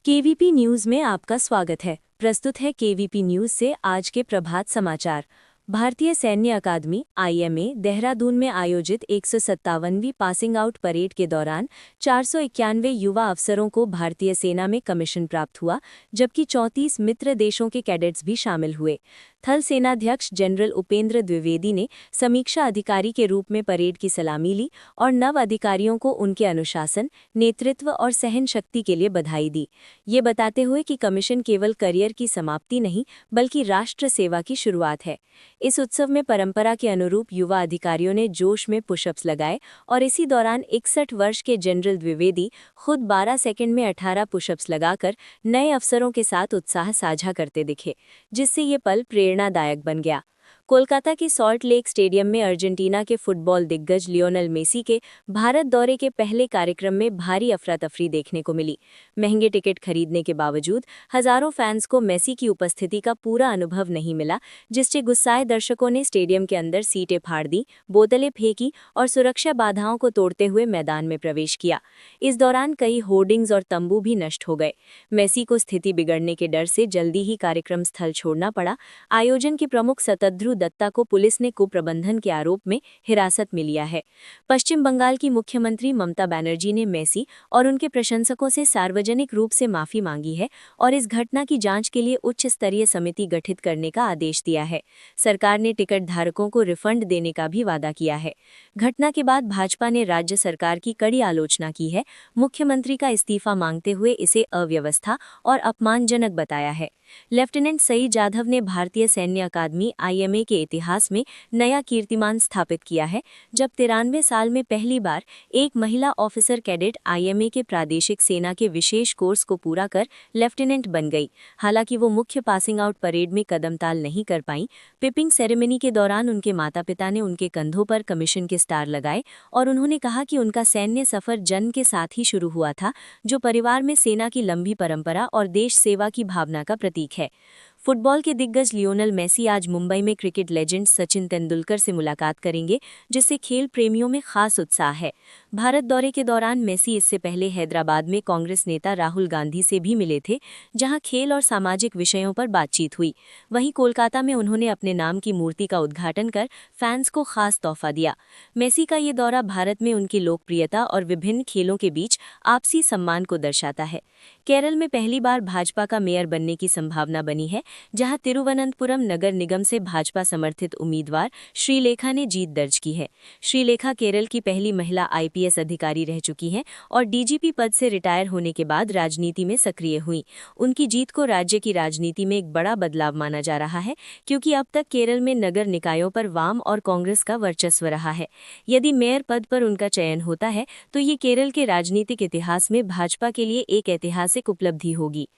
KVP news में आपका स्वागत है। प्रस्तुत है केवीपी न्यूज से आज के प्रभात समाचार। भारतीय सैन्य अकादमी (आईएमए) देहरादून में आयोजित 157वीं पासिंग आउट परेड के दौरान 491 युवा अफसरों को भारतीय सेना में कमीशन प्राप्त हुआ, जबकि 34 मित्र देशों के कैडेट्स भी शामिल हुए। थल सेनाध्यक्ष जनरल उपेंद्र द्विवेदी ने समीक्षा अधिकारी के रूप में परेड की सलामी ली और नव अधिकारियों को उनके अनुशासन, नेतृत्व और सहन शक्ति के लिए बधाई दी। ये बताते हुए कि कमीशन केवल करियर की समाप्ति नहीं बल्कि राष्ट्र सेवा की शुरुआत है। इस उत्सव में परंपरा के अनुरूप युवा अधिकारियों ने जोश में पुशअप्स लगाए और इसी दौरान 61 वर्ष के जनरल द्विवेदी खुद 12 सेकंड में 18 पुशअप्स लगाकर नए अफसरों के साथ उत्साह साझा करते दिखे, जिससे ये पल प्रेरणादायक बन गया। कोलकाता के सॉल्ट लेक स्टेडियम में अर्जेंटीना के फुटबॉल दिग्गज लियोनेल मेसी के भारत दौरे के पहले कार्यक्रम में भारी अफरा-तफरी देखने को मिली। महंगे टिकट खरीदने के बावजूद हजारों फैंस को मेसी की उपस्थिति का पूरा अनुभव नहीं मिला, जिससे गुस्साए दर्शकों ने स्टेडियम के अंदर सीटें फाड़ दी, बोतलें फेंकी और सुरक्षा बाधाओं को तोड़ते हुए मैदान में प्रवेश किया। इस दौरान कई होर्डिंग्स और तंबू भी नष्ट हो गए। मेसी को स्थिति बिगड़ने के डर से जल्दी ही कार्यक्रम स्थल छोड़ना पड़ा। आयोजन के प्रमुख सतद्रु दत्ता को पुलिस ने कुप्रबंधन के आरोप में हिरासत में लिया है। पश्चिम बंगाल की मुख्यमंत्री ममता बनर्जी ने मेसी और उनके प्रशंसकों से सार्वजनिक रूप से माफी मांगी है और इस घटना की जांच के लिए उच्च स्तरीय समिति गठित करने का आदेश दिया है। सरकार ने टिकट धारकों को रिफंड देने का भी वादा किया है। घटना के बाद भाजपा ने राज्य सरकार की कड़ी आलोचना की है। मुख्यमंत्री का इस्तीफा मांगते हुए इसे अव्यवस्था और अपमानजनक बताया है। लेफ्टिनेंट सईद जाधव ने भारतीय सैन्य अकादमी (आईएमए) के इतिहास में नया कीर्तिमान स्थापित किया है, जब 93 साल में पहली बार एक महिला ऑफिसर कैडेट आईएमए के प्रादेशिक सेना के विशेष कोर्स को पूरा कर लेफ्टिनेंट बन गई। हालांकि वो मुख्य पासिंग आउट परेड में कदमताल नहीं कर पाईं। पिपिंग सेरेमनी के दौरान उनके माता-पिता ने उनके कंधों पर कमीशन के स्टार लगाए और उन्होंने कहा कि उनका सैन्य सफर जन्म के साथ ही शुरू हुआ था, जो परिवार में सेना की लंबी परंपरा और देश सेवा की भावना का प्रतीक है। फुटबॉल के दिग्गज लियोनेल मेसी आज मुंबई में क्रिकेट लेजेंड सचिन तेंदुलकर से मुलाकात करेंगे, जिससे खेल प्रेमियों में खास उत्साह है। भारत दौरे के दौरान मेसी इससे पहले हैदराबाद में कांग्रेस नेता राहुल गांधी से भी मिले थे, जहां खेल और सामाजिक विषयों पर बातचीत हुई। वहीं कोलकाता में उन्होंने अपने नाम की मूर्ति का उद्घाटन कर फैंस को खास तोहफा दिया। मेसी का ये दौरा भारत में उनकी लोकप्रियता और विभिन्न खेलों के बीच आपसी सम्मान को दर्शाता है। केरल में पहली बार भाजपा का मेयर बनने की संभावना बनी है, जहां तिरुवनंतपुरम नगर निगम से भाजपा समर्थित उम्मीदवार श्रीलेखा ने जीत दर्ज की है। श्रीलेखा केरल की पहली महिला आईपीएस अधिकारी रह चुकी हैं और डीजीपी पद से रिटायर होने के बाद राजनीति में सक्रिय हुई। उनकी जीत को राज्य की राजनीति में एक बड़ा बदलाव माना जा रहा है, क्योंकि अब तक केरल में नगर निकायों पर वाम और कांग्रेस का वर्चस्व रहा है। यदि मेयर पद पर उनका चयन होता है तो ये केरल के राजनीतिक इतिहास में भाजपा के लिए एक ऐतिहासिक उपलब्धि होगी।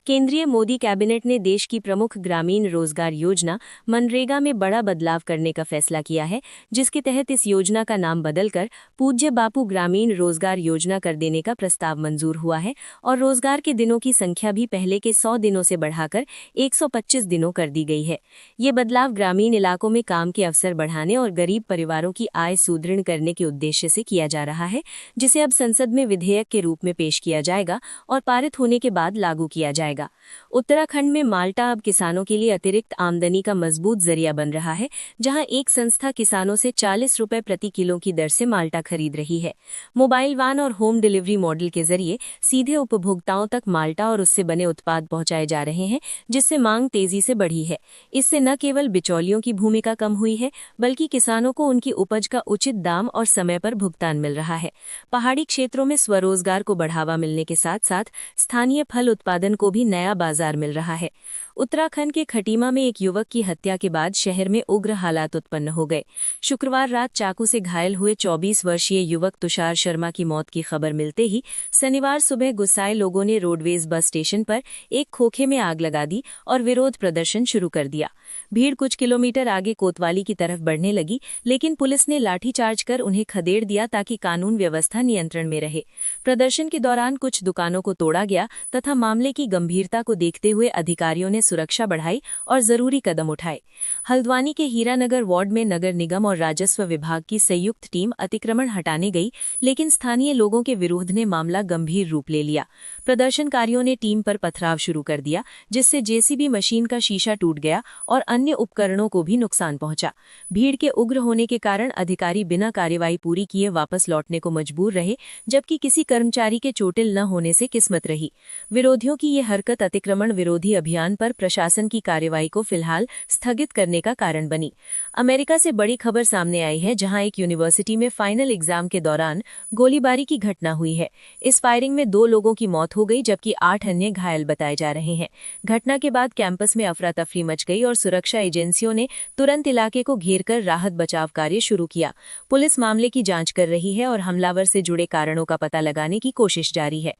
केंद्रीय मोदी कैबिनेट ने देश की प्रमुख ग्रामीण रोजगार योजना मनरेगा में बड़ा बदलाव करने का फैसला किया है, जिसके तहत इस योजना का नाम बदलकर पूज्य बापू ग्रामीण रोजगार योजना कर देने का प्रस्ताव मंजूर हुआ है और रोजगार के दिनों की संख्या भी पहले के 100 दिनों से बढ़ाकर 125 दिनों कर दी गई है। ये बदलाव ग्रामीण इलाकों में काम के अवसर बढ़ाने और गरीब परिवारों की आय सुदृढ़ करने के उद्देश्य से किया जा रहा है, जिसे अब संसद में विधेयक के रूप में पेश किया जाएगा और पारित होने के बाद लागू किया जाएगा। उत्तराखंड में माल्टा अब किसानों के लिए अतिरिक्त आमदनी का मजबूत जरिया बन रहा है, जहां एक संस्था किसानों से 40 रुपए प्रति किलो की दर से माल्टा खरीद रही है। मोबाइल वान और होम डिलीवरी मॉडल के जरिए सीधे उपभोक्ताओं तक माल्टा और उससे बने उत्पाद पहुंचाए जा रहे हैं, जिससे मांग तेजी से बढ़ी है। इससे न केवल बिचौलियों की भूमिका कम हुई है, बल्कि किसानों को उनकी उपज का उचित दाम और समय पर भुगतान मिल रहा है। पहाड़ी क्षेत्रों में स्वरोजगार को बढ़ावा मिलने के साथ साथ स्थानीय फल उत्पादन को भी नया बाजार मिल रहा है। उत्तराखंड के खटीमा में एक युवक की हत्या के बाद शहर में उग्र हालात उत्पन्न हो गए। शुक्रवार रात चाकू से घायल हुए 24 वर्षीय युवक तुषार शर्मा की मौत की खबर मिलते ही शनिवार सुबह गुस्साए लोगों ने रोडवेज बस स्टेशन पर एक खोखे में आग लगा दी और विरोध प्रदर्शन शुरू कर दिया। भीड़ कुछ किलोमीटर आगे कोतवाली की तरफ बढ़ने लगी, लेकिन पुलिस ने लाठीचार्ज कर उन्हें खदेड़ दिया ताकि कानून व्यवस्था नियंत्रण में रहे। प्रदर्शन के दौरान कुछ दुकानों को तोड़ा गया तथा मामले की गंभीरता को देखते हुए अधिकारियों ने सुरक्षा बढ़ाई और जरूरी कदम उठाए। हल्द्वानी के हीरानगर वार्ड में नगर निगम और राजस्व विभाग की संयुक्त टीम अतिक्रमण हटाने गई, लेकिन स्थानीय लोगों के विरोध ने मामला गंभीर रूप ले लिया। प्रदर्शनकारियों ने टीम पर पथराव शुरू कर दिया, जिससे जेसीबी मशीन का शीशा टूट गया और अन्य उपकरणों को भी नुकसान पहुंचा। भीड़ के उग्र होने के कारण अधिकारी बिना कार्रवाई पूरी किए वापस लौटने को मजबूर रहे, जबकि किसी कर्मचारी के चोटिल न होने से किस्मत रही। विरोधियों की ये हरकत अतिक्रमण विरोधी अभियान पर प्रशासन की कार्रवाई को फिलहाल स्थगित करने का कारण बनी। अमेरिका से बड़ी खबर सामने आई है, जहां एक यूनिवर्सिटी में फाइनल एग्जाम के दौरान गोलीबारी की घटना हुई है। इस फायरिंग में 2 लोगों की मौत हो गई, जबकि 8 अन्य घायल बताए जा रहे हैं। घटना के बाद कैंपस में अफरा तफरी मच गई और सुरक्षा एजेंसियों ने तुरंत इलाके को घेरकर राहत बचाव कार्य शुरू किया। पुलिस मामले की जांच कर रही है और हमलावर से जुड़े कारणों का पता लगाने की कोशिश जारी है।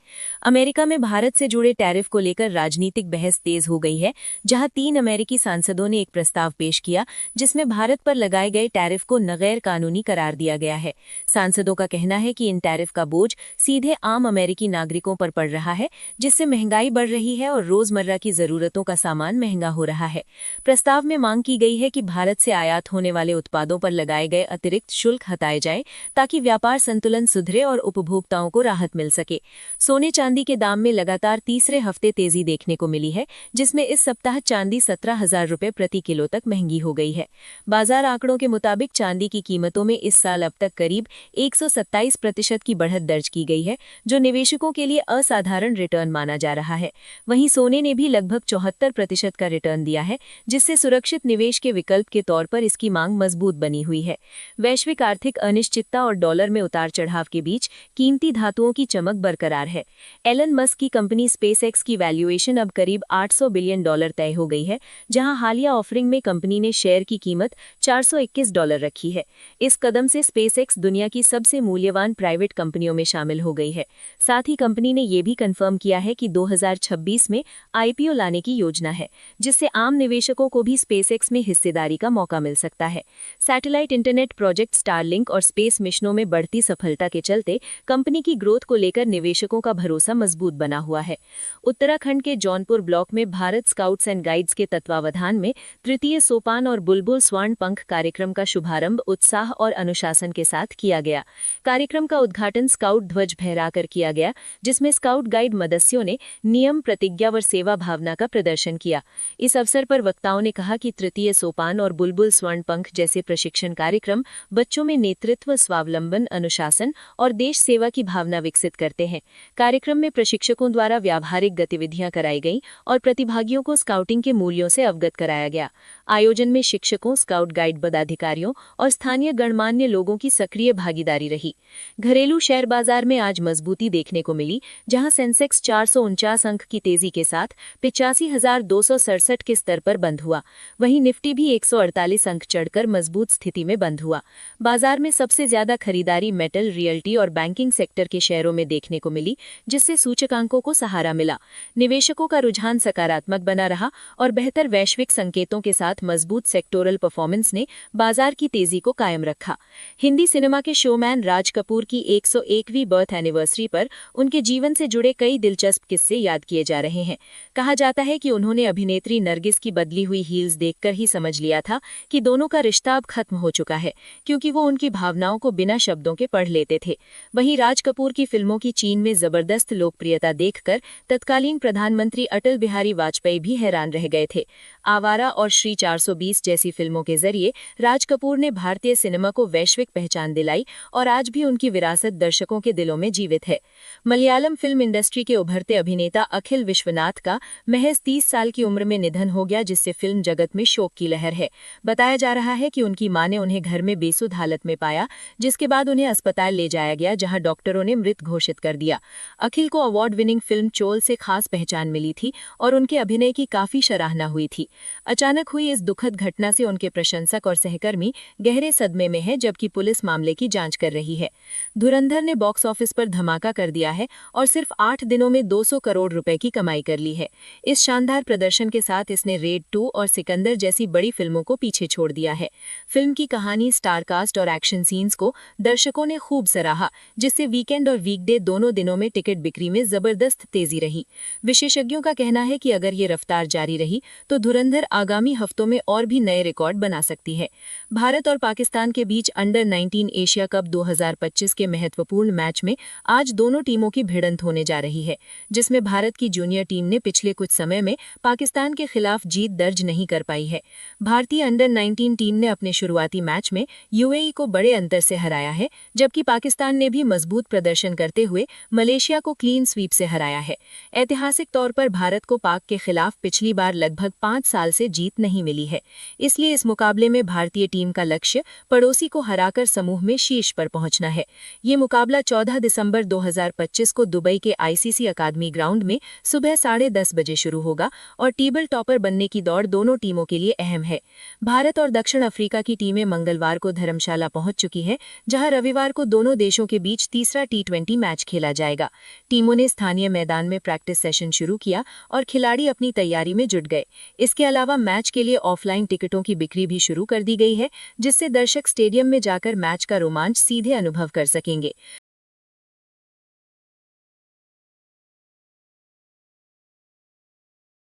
अमेरिका में भारत से जुड़े टैरिफ को लेकर राजनीतिक बहस तेज हो गई है, जहां 3 अमेरिकी सांसदों ने एक प्रस्ताव पेश किया, जिसमें भारत पर लगाए गए टैरिफ को गैर कानूनी करार दिया गया है। सांसदों का कहना है कि इन टैरिफ का बोझ सीधे आम अमेरिकी नागरिकों पर पड़ रहा है, जिससे महंगाई बढ़ रही है और रोजमर्रा की जरूरतों का सामान महंगा हो रहा है। प्रस्ताव में मांग की गई है कि भारत से आयात होने वाले उत्पादों पर लगाए गए अतिरिक्त शुल्क हटाए जाएं, ताकि व्यापार संतुलन सुधरे और उपभोक्ताओं को राहत मिल सके। सोने चांदी के दाम में लगातार तीसरे हफ्ते तेजी देखने को मिली है, जिसमें इस सप्ताह चांदी 17,000 रुपये प्रति किलो तक महंगी हो गई है। बाजार आंकड़ों के मुताबिक चांदी की कीमतों में इस साल अब तक करीब 127% की बढ़त दर्ज की गई है, जो निवेशकों के लिए असाधारण रिटर्न माना जा रहा है। वहीं सोने ने भी लगभग 74% का रिटर्न दिया है, जिससे सुरक्षित निवेश के विकल्प के तौर पर इसकी मांग मजबूत बनी हुई है। वैश्विक आर्थिक अनिश्चितता और डॉलर में उतार चढ़ाव के बीच कीमती धातुओं की चमक बरकरार है। एलन मस्क की कंपनी स्पेसएक्स की वैल्यूएशन अब करीब $800 बिलियन तय हो गई है, जहां हालिया ऑफरिंग में कंपनी ने शेयर की कीमत $421 रखी है। इस कदम से स्पेसएक्स दुनिया की सबसे मूल्यवान प्राइवेट कंपनियों में शामिल हो गई है। साथ ही कंपनी ने यह भी कंफर्म किया है कि 2026 में आईपीओ लाने की योजना है, जिससे आम निवेशकों को भी स्पेसएक्स में हिस्सेदारी का मौका मिल सकता है। सैटेलाइट इंटरनेट प्रोजेक्ट स्टारलिंक और स्पेस मिशनों में बढ़ती सफलता के चलते कंपनी की ग्रोथ को लेकर निवेशकों का भरोसा मजबूत बना हुआ है। उत्तराखंड के जौनपुर ब्लॉक में भारत स्काउट्स एंड गाइड्स के तत्वावधान में तृतीय सोपान और बुलबुल स्वर्ण पंख कार्यक्रम का शुभारंभ उत्साह और अनुशासन के साथ किया गया। कार्यक्रम का उद्घाटन स्काउट ध्वज फहराकर किया गया, जिसमें स्काउट गाइड मदस्यों ने नियम, प्रतिज्ञा व सेवा भावना का प्रदर्शन किया। इस अवसर पर वक्ताओं ने कहा कि तृतीय सोपान और बुलबुल स्वर्ण पंख जैसे प्रशिक्षण कार्यक्रम बच्चों में नेतृत्व, स्वावलंबन, अनुशासन और देश सेवा की भावना विकसित करते हैं। कार्यक्रम में प्रशिक्षकों द्वारा व्यावहारिक गतिविधियां कराई गईं और प्रतिभागियों को स्काउटिंग के मूल्यों से अवगत कराया गया। आयोजन में शिक्षकों, स्काउट गाइड पदाधिकारियों और स्थानीय गणमान्य लोगों की सक्रिय भागीदारी रही। घरेलू शेयर बाजार में आज मजबूती देखने को मिली, जहां सेंसेक्स 449 अंक की तेजी के साथ 85,267 के स्तर पर बंद हुआ। वहीं निफ्टी भी 148 अंक चढ़कर मजबूत स्थिति में बंद हुआ। बाजार में सबसे ज्यादा खरीदारी मेटल, रियल्टी और बैंकिंग सेक्टर के शेयरों में देखने को मिली, जिससे सूचकांकों को सहारा मिला। निवेशकों का रुझान सकारात्मक बना रहा और बेहतर वैश्विक संकेतों के साथ मजबूत सेक्टोरल परफॉर्मेंस ने बाजार की तेजी को कायम रखा। हिंदी सिनेमा के शोमैन राज कपूर की 101वीं बर्थ एनिवर्सरी पर उनके जीवन से जुड़े कई दिलचस्प किस्से याद किए जा रहे हैं। कहा जाता है कि उन्होंने अभिनेत्री नरगिस की बदली हुई हील्स देखकर ही समझ लिया था कि दोनों का रिश्ता अब खत्म हो चुका है, क्योंकि वो उनकी भावनाओं को बिना शब्दों के पढ़ लेते थे। वहीं राज कपूर की फिल्मों की चीन में जबरदस्त लोकप्रियता देखकर तत्कालीन प्रधानमंत्री अटल बिहारी वाजपेयी भी हैरान रह गए थे। आवारा और श्री 420 जैसी फिल्मों के जरिए राज कपूर ने भारतीय सिनेमा को वैश्विक पहचान दिलाई और आज भी उनकी विरासत दर्शकों के दिलों में जीवित है। मलयालम फिल्म इंडस्ट्री के उभरते अभिनेता अखिल विश्वनाथ का महज 30 साल की उम्र में निधन हो गया, जिससे फिल्म जगत में शोक की लहर है। बताया जा रहा है कि उनकी मां ने उन्हें घर में बेसुध हालत में पाया, जिसके बाद उन्हें अस्पताल ले जाया गया, जहां डॉक्टरों ने मृत घोषित कर दिया। अखिल को अवार्ड विनिंग फिल्म चोल से खास पहचान मिली थी और उनके अभिनय की काफी सराहना हुई थी। अचानक हुई इस दुखद घटना से उनके प्रशंसक और सहकर्मी गहरे सदमे में हैं, जबकि पुलिस मामले की जांच कर रही है। धुरंधर ने बॉक्स ऑफिस पर धमाका कर दिया है और सिर्फ 8 दिनों में 200 करोड़ रुपए की कमाई कर ली है। इस शानदार प्रदर्शन के साथ इसने रेड 2 और सिकंदर जैसी बड़ी फिल्मों को पीछे छोड़ दिया है। फिल्म की कहानी, स्टारकास्ट और एक्शन सीन्स को दर्शकों ने खूब सराहा, जिससे वीकेंड और वीकडे दोनों दिनों में टिकट बिक्री में जबरदस्त तेजी रही। विशेषज्ञों का कहना है कि अगर ये रफ्तार रफ्तार जारी रही तो धुरंधर आगामी हफ्तों में और भी नए रिकॉर्ड बना सकती है। भारत और पाकिस्तान के बीच अंडर 19 एशिया कप 2025 के महत्वपूर्ण मैच में आज दोनों टीमों की भिड़ंत होने जा रही है, जिसमें भारत की जूनियर टीम ने पिछले कुछ समय में पाकिस्तान के खिलाफ जीत दर्ज नहीं कर पाई है। भारतीय अंडर 19 टीम ने अपने शुरुआती मैच में यूएई को बड़े अंतर से हराया है, जबकि पाकिस्तान ने भी मजबूत प्रदर्शन करते हुए मलेशिया को क्लीन स्वीप से हराया है। ऐतिहासिक तौर पर भारत को पाक के खिलाफ पिछली बार लगभग 5 साल से जीत नहीं मिली है, इसलिए इस मुकाबले में भारतीय टीम का लक्ष्य पड़ोसी को हराकर समूह में शीर्ष पर पहुंचना है। ये मुकाबला 14 दिसंबर 2025 को दुबई के आईसीसी अकादमी ग्राउंड में सुबह 10:30 बजे शुरू होगा और टेबल टॉपर बनने की दौड़ दोनों टीमों के लिए अहम है। भारत और दक्षिण अफ्रीका की टीमें मंगलवार को धर्मशाला पहुंच चुकी हैं, जहां रविवार को दोनों देशों के बीच तीसरा T20 मैच खेला जाएगा। टीमों ने स्थानीय मैदान में प्रैक्टिस सेशन शुरू किया और खिलाड़ी अपनी तैयारी में जुट गए। इसके अलावा मैच के लिए ऑफलाइन टिकटों की बिक्री भी शुरू कर दी गई है, जिससे दर्शक स्टेडियम में जाकर मैच का रोमांच सीधे अनुभव कर सकेंगे।